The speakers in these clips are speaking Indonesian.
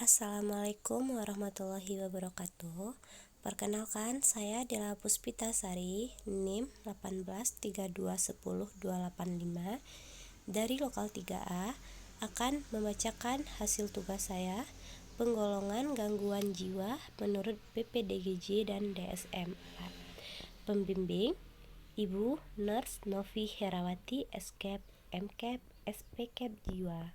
Assalamualaikum warahmatullahi wabarakatuh. Perkenalkan, saya Dela Puspitasari, NIM 1832100285 dari Lokal 3A akan membacakan hasil tugas saya, penggolongan gangguan jiwa menurut PPDGJ dan DSM 4. Pembimbing Ibu Nurse Novi Herawati, SCAP, MCAP, SPCAP Jiwa.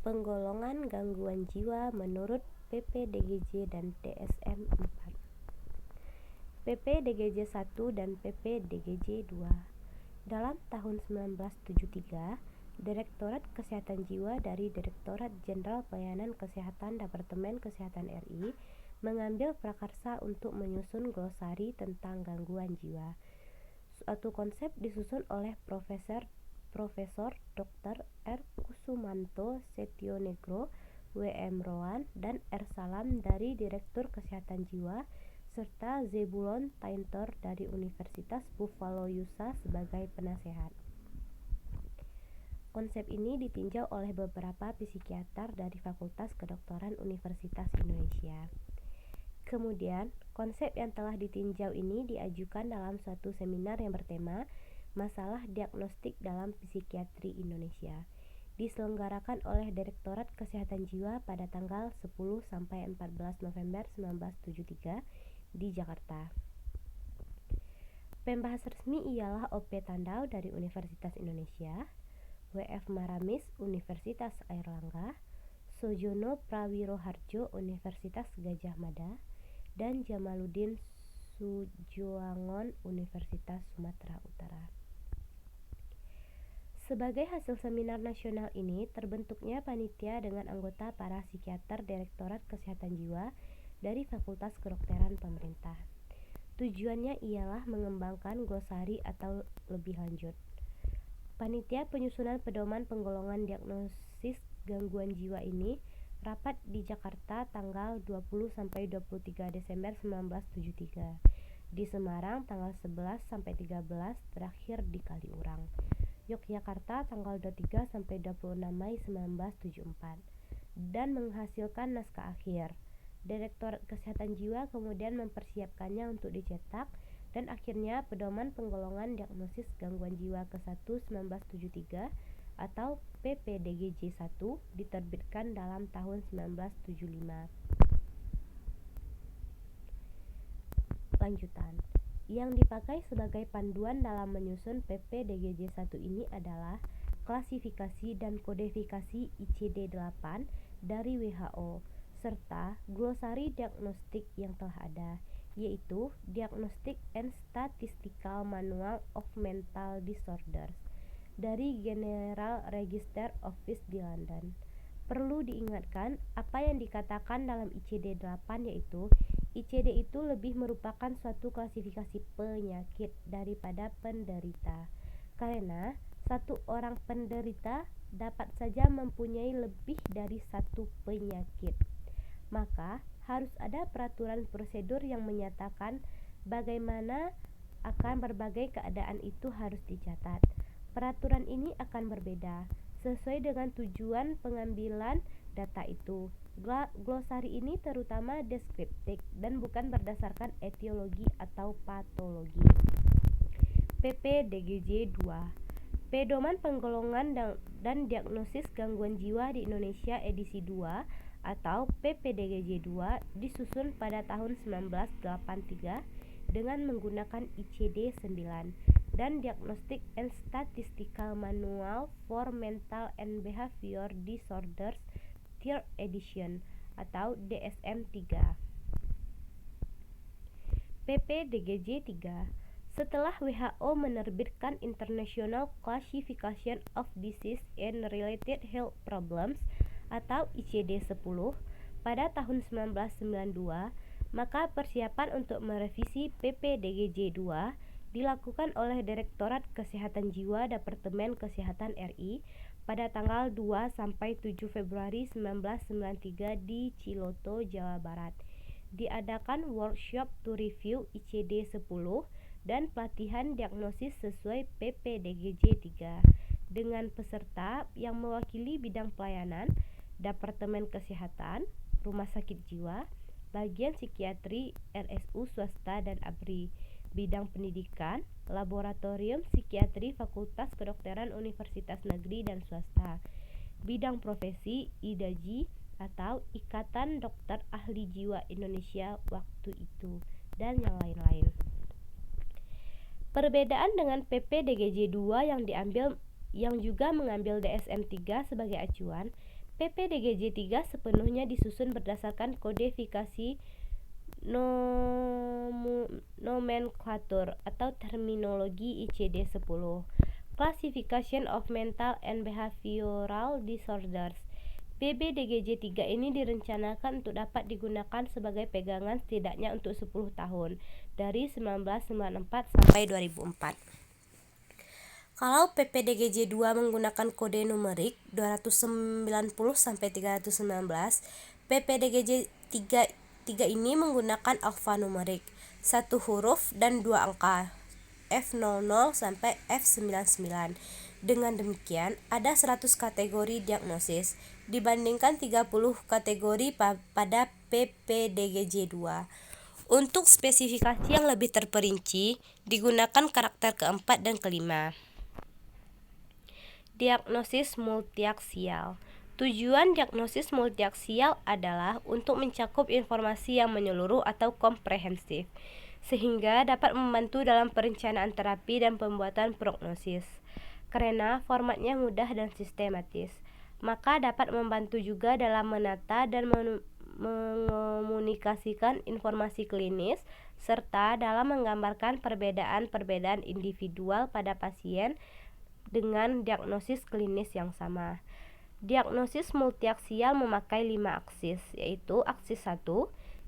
Penggolongan gangguan jiwa menurut PPDGJ dan DSM 4. PPDGJ 1 dan PPDGJ 2. Dalam tahun 1973, Direktorat Kesehatan Jiwa dari Direktorat Jenderal Pelayanan Kesehatan Departemen Kesehatan RI mengambil prakarsa untuk menyusun glosari tentang gangguan jiwa. Suatu konsep disusun oleh Profesor Dr. R. Kusumanto Setionegro, W.M. Rowan, dan R. Salam dari Direktur Kesehatan Jiwa, serta Zebulon Taintor dari Universitas Buffalo USA sebagai penasehat. Konsep ini ditinjau oleh beberapa psikiater dari Fakultas Kedokteran Universitas Indonesia. Kemudian, konsep yang telah ditinjau ini diajukan dalam suatu seminar yang bertema Masalah Diagnostik dalam Psikiatri Indonesia, diselenggarakan oleh Direktorat Kesehatan Jiwa pada tanggal 10-14 November 1973 di Jakarta. Pembahas resmi ialah O.P. Tandau dari Universitas Indonesia, W.F. Maramis Universitas Airlangga, Sojono Prawiroharjo Universitas Gadjah Mada, dan Jamaluddin Sujoangon Universitas Sumatera Utara. Sebagai hasil seminar nasional ini, terbentuknya panitia dengan anggota para psikiater Direktorat Kesehatan Jiwa dari Fakultas Kedokteran Pemerintah. Tujuannya ialah mengembangkan glosari atau lebih lanjut. Panitia penyusunan pedoman penggolongan diagnosis gangguan jiwa ini rapat di Jakarta tanggal 20-23 Desember 1973, di Semarang tanggal 11-13, terakhir di Kaliurang, Yogyakarta tanggal 23-26 Mai 1974, dan menghasilkan naskah akhir. Direktorat Kesehatan Jiwa kemudian mempersiapkannya untuk dicetak, dan akhirnya pedoman penggolongan diagnosis gangguan jiwa ke-1 1973 atau PPDGJ 1 diterbitkan dalam tahun 1975. Lanjutan. Yang dipakai sebagai panduan dalam menyusun PPDGJ 1 ini adalah klasifikasi dan kodifikasi ICD-8 dari WHO serta glosari diagnostik yang telah ada, yaitu Diagnostic and Statistical Manual of Mental Disorders dari General Register Office di London. Perlu diingatkan apa yang dikatakan dalam ICD-8, yaitu ICD itu lebih merupakan suatu klasifikasi penyakit daripada penderita, karena satu orang penderita dapat saja mempunyai lebih dari satu penyakit. Maka harus ada peraturan prosedur yang menyatakan bagaimana akan berbagai keadaan itu harus dicatat. Peraturan ini akan berbeda sesuai dengan tujuan pengambilan data itu. Glosari ini terutama deskriptif dan bukan berdasarkan etiologi atau patologi. PPDGJ 2. Pedoman Penggolongan dan Diagnosis Gangguan Jiwa di Indonesia edisi 2 atau PPDGJ 2 disusun pada tahun 1983 dengan menggunakan ICD 9 dan Diagnostic and Statistical Manual for Mental and Behavior Disorders 3rd Edition atau DSM 3. PPDGJ 3. Setelah WHO menerbitkan International Classification of Disease and Related Health Problems atau ICD 10 pada tahun 1992, maka persiapan untuk merevisi PPDGJ 2 dilakukan oleh Direktorat Kesehatan Jiwa Departemen Kesehatan RI pada tanggal 2-7 Februari 1993 di Ciloto, Jawa Barat. Diadakan workshop to review ICD 10 dan pelatihan diagnosis sesuai PPDGJ 3 dengan peserta yang mewakili bidang pelayanan Departemen Kesehatan, Rumah Sakit Jiwa, bagian psikiatri RSU swasta dan ABRI, bidang pendidikan, laboratorium psikiatri Fakultas Kedokteran Universitas Negeri dan Swasta, bidang profesi IDAJI atau Ikatan Dokter Ahli Jiwa Indonesia waktu itu, dan yang lain-lain. Perbedaan dengan PP-DGJ 2 yang juga mengambil DSM-3 sebagai acuan, PP-DGJ 3 sepenuhnya disusun berdasarkan kodifikasi nomenklatur atau terminologi ICD-10, Classification of Mental and Behavioral Disorders. PP-DGJ 3 ini direncanakan untuk dapat digunakan sebagai pegangan setidaknya untuk 10 tahun, dari 1994 sampai 2004. Kalau PP-DGJ 2 menggunakan kode numerik 290 sampai 319, PP-DGJ 3 ini menggunakan alfanumerik, 1 huruf dan 2 angka, F00 sampai F99. Dengan demikian, ada 100 kategori diagnosis dibandingkan 30 kategori pada PP-DGJ 2. Untuk spesifikasi yang lebih terperinci, digunakan karakter keempat dan kelima. Diagnosis multiaksial. Tujuan diagnosis multiaksial adalah untuk mencakup informasi yang menyeluruh atau komprehensif, sehingga dapat membantu dalam perencanaan terapi dan pembuatan prognosis. Karena formatnya mudah dan sistematis, maka dapat membantu juga dalam menata dan mengomunikasikan informasi klinis, serta dalam menggambarkan perbedaan-perbedaan individual pada pasien dengan diagnosis klinis yang sama. Diagnosis multiaksial memakai 5 aksis, yaitu aksis 1,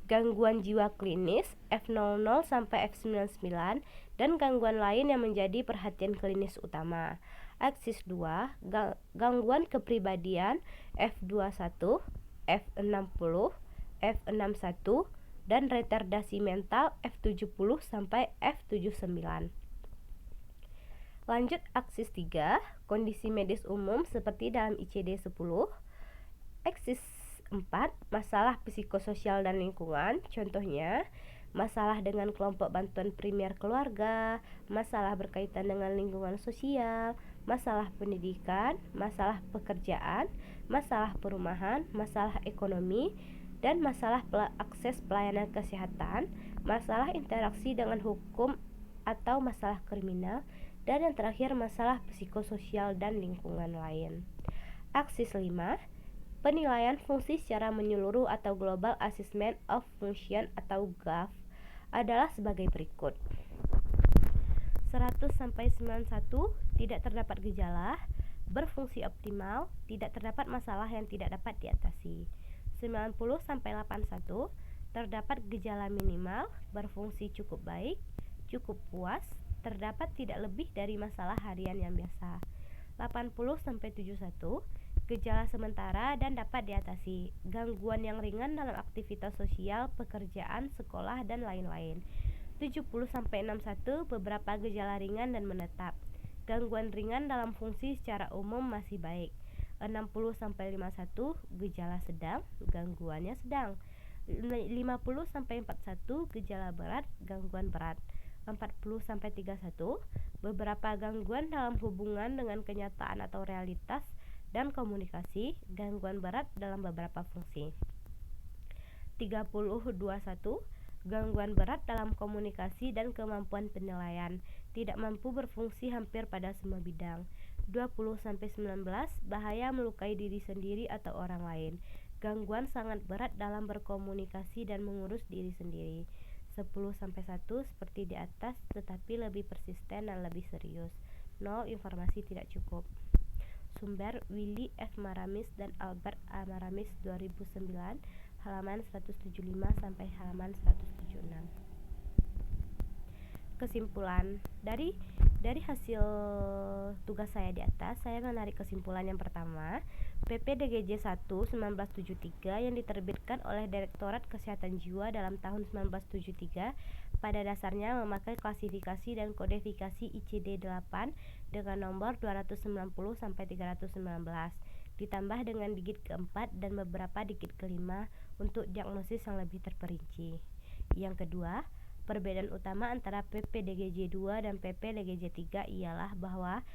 gangguan jiwa klinis F00 sampai F99 dan gangguan lain yang menjadi perhatian klinis utama. Aksis 2, gangguan kepribadian F21, F60, F61 dan retardasi mental F70 sampai F79. Lanjut aksis 3, kondisi medis umum seperti dalam ICD-10. Aksis 4, masalah psikososial dan lingkungan, contohnya masalah dengan kelompok bantuan primer keluarga, masalah berkaitan dengan lingkungan sosial, masalah pendidikan, masalah pekerjaan, masalah perumahan, masalah ekonomi, dan masalah akses pelayanan kesehatan, masalah interaksi dengan hukum atau masalah kriminal, dan yang terakhir masalah psikososial dan lingkungan lain. Aksis 5, penilaian fungsi secara menyeluruh atau Global Assessment of Function atau GAF adalah sebagai berikut. 100 sampai 91 tidak terdapat gejala, berfungsi optimal, tidak terdapat masalah yang tidak dapat diatasi. 90 sampai 81 terdapat gejala minimal, berfungsi cukup baik, cukup puas, terdapat tidak lebih dari masalah harian yang biasa. 80 sampai 71 gejala sementara dan dapat diatasi, gangguan yang ringan dalam aktivitas sosial, pekerjaan, sekolah dan lain-lain. 70 sampai 61 beberapa gejala ringan dan menetap, gangguan ringan dalam fungsi secara umum masih baik. 60 sampai 51 gejala sedang, gangguannya sedang. 50 sampai 41 gejala berat, gangguan berat. 40 sampai 31 beberapa gangguan dalam hubungan dengan kenyataan atau realitas dan komunikasi, gangguan berat dalam beberapa fungsi. 30-21 gangguan berat dalam komunikasi dan kemampuan penilaian, tidak mampu berfungsi hampir pada semua bidang. 20-19 bahaya melukai diri sendiri atau orang lain, gangguan sangat berat dalam berkomunikasi dan mengurus diri sendiri. 10-1 seperti di atas tetapi lebih persisten dan lebih serius. 0 informasi tidak cukup. Sumber Willy F. Maramis dan Albert A. Maramis 2009 halaman 175 sampai halaman 176. Kesimpulan dari hasil tugas saya di atas, saya menarik kesimpulan yang pertama, PP-DGJ 1 1973 yang diterbitkan oleh Direktorat Kesehatan Jiwa dalam tahun 1973 pada dasarnya memakai klasifikasi dan kodifikasi ICD-8 dengan nomor 290 sampai 319. ditambah dengan digit keempat dan beberapa digit kelima untuk diagnosis yang lebih terperinci. Yang kedua, perbedaan utama antara PPDGJ2 dan PPDGJ3 ialah bahwa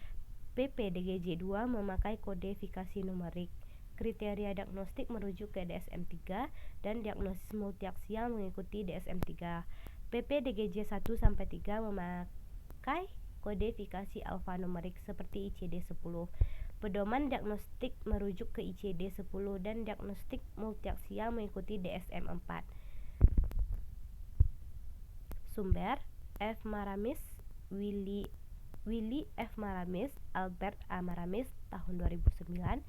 PPDGJ2 memakai kodifikasi numerik. Kriteria diagnostik merujuk ke DSM-3 dan diagnosis multiaksial mengikuti DSM-3. PPDGJ1 sampai 3 memakai kodifikasi alfanumerik seperti ICD-10. Pedoman diagnostik merujuk ke ICD-10 dan diagnostik multiaksial mengikuti DSM-4. Sumber: F. Maramis, Willy F. Maramis, Albert A. Maramis, tahun 2009.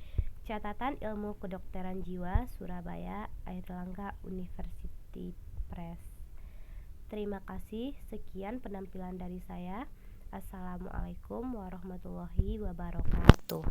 Catatan Ilmu Kedokteran Jiwa, Surabaya, Airlangga University Press. Terima kasih, sekian penampilan dari saya. Assalamualaikum warahmatullahi wabarakatuh.